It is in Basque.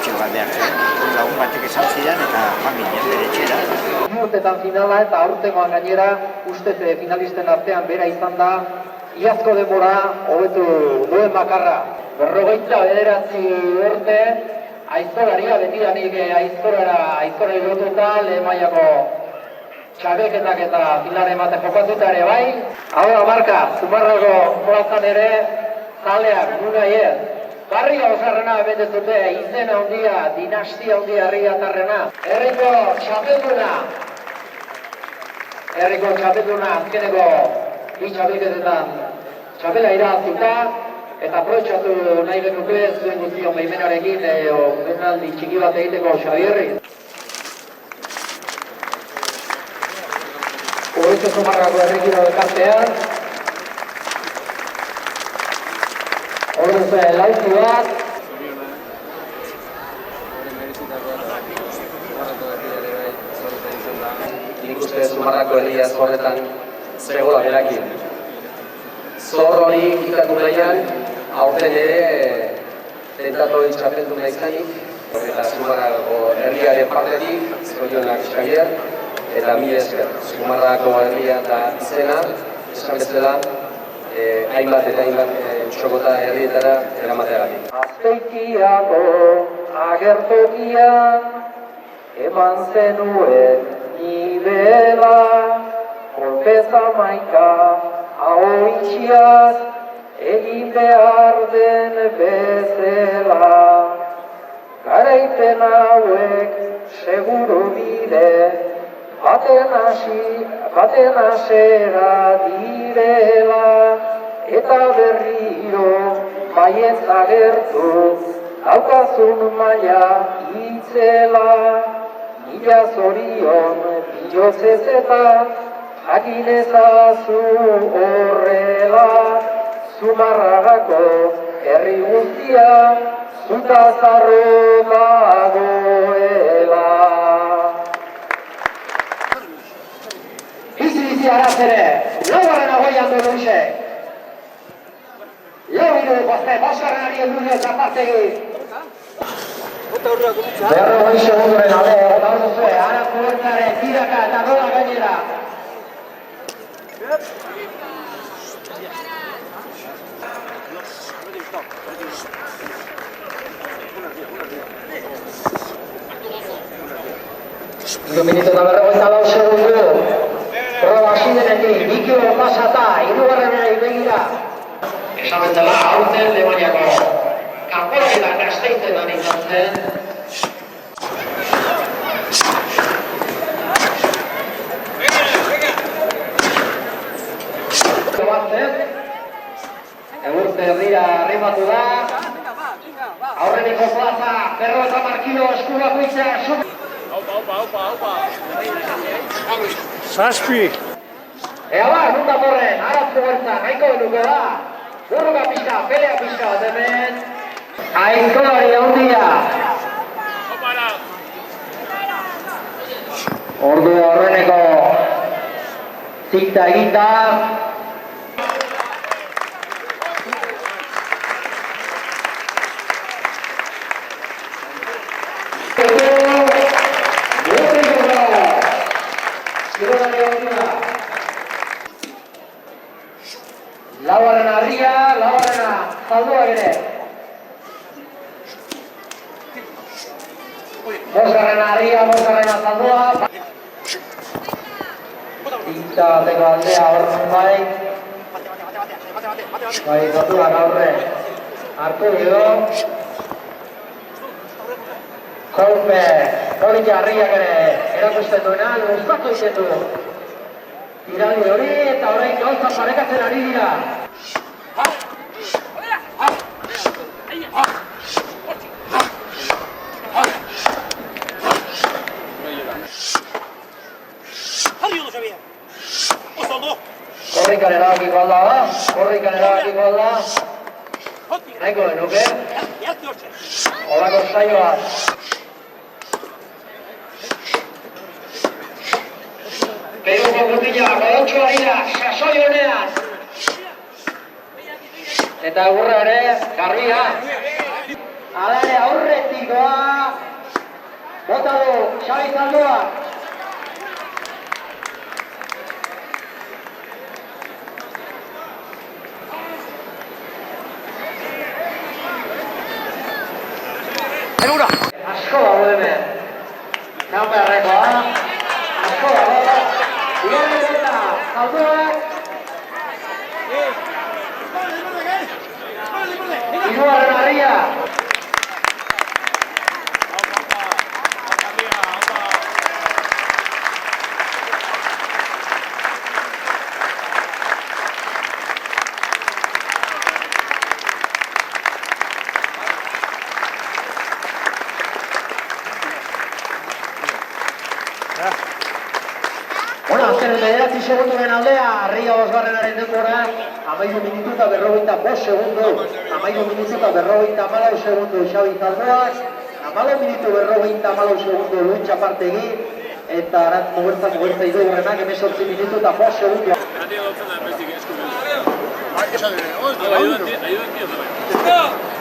kotxe bat behar zen. Lagun batek esan zidan eta joan ginen bere etxera. Urtetan finala eta aurtengoan gainera uste finalisten artean bera izan da iazko denbora hobetu duen bakarra. 49 urte aizkoraria betidanik aizkorari lotuta lehen mailako txabeketak eta finalaren batek jokatuta ere bai. Hau da marka, Zumarrako plazan ere zaleak gunaiez. Barria osarrena hemen dezute, izen handia, dinastia handia herriatarrena. Herriko txapelduna azkeneko bi txapelketetan txapela irabazita eta aprobetxatu nahi genuke zuen guztion behimenarekin benaldi txiki bat egiteko Xabierri. Oretxo Zumarrako herrikiro elkartean. Orduze lauki bat. Nik uste Zumarrako herria zorretan zegoela berakin. Zor hori kitatu nahian, aurten ere tentatu txapeldu nahi zanik. Eta Zumarrako herriaren partetik, zorionak Xabier, eta mila esker. Zumarrako herria eta izena, esan bezala, hainbat eta hainbat txokota herrietara eramateagatik. Azpeitiako agertokian eman zenuen nibela, kolpez amaika ahoitxiaz egin behar den bezala. Garaipen hauek seguru bide, baten hasera direla, eta berriro baietz agertu, daukazun maila itzela. Mila zorion bihotzez eta jakin ezazu horrela, Zumarragako herri guztia zutaz harro dagoela. Bizi araz ere, laugarren agoian du duzek. Lau hiru poste, bosgarren ari eldunez apartegi. Berrogei segunduren ale, gaur duzue, Ana Kubertaren tiraka eta gola gainera. Minutu eta 44 segundu. Proba hasi denetik, Mikio pasata, hirugarrenari begira. Esan bezala, aurten Lemaniako kanporaketa Gasteizetan izan zen. Egurte herrira arrimatu da. Aurreneko plaza, 50 kilo eskubakoitza. Aupa. Zazpi. Ea ba, nunta morren, arazko bertzan, nahiko genuke da. Burruka pixka, pelea pixka bat hemen. Aizkolari handia. Ordu horreneko zikta eginda. Lauaren harria, lauaren zalduak ere. Bosgarren harria, bosgarren zaldua. Ikta bateko aldea horren bai. Bai, zalduak aurre. Artu edo. Kolpe, polita harriak ere erakusten duena, luztatu egiten du. Tiraldi hori eta orain gauza parekatzen ari dira. Korrikan erabakiko alda da, nahiko genuke. Olako saioa. Peruko gutila, godotxoa dira, sasoi honean. Eta egurra ere, garbia. Alare aurretik doa. Bota du, Xabi Zaldoa. Segura! Asko dago hemen. Naparrekoa. Asko dago. Bigarren eta Zaldoak. Hirugarren harria. Bueno, azkenen 9 segunduren aldea, harria bosgarrenaren denbora, 13 minutu eta 45 segundo, 13 minutu eta 54 segundo Xabi Zaldoak, 14 minutu 54 segundo Luis Txapartegi, eta Arat Mugertza idurrenak, 18 minutu eta 5 segundo. Ayuda, tío.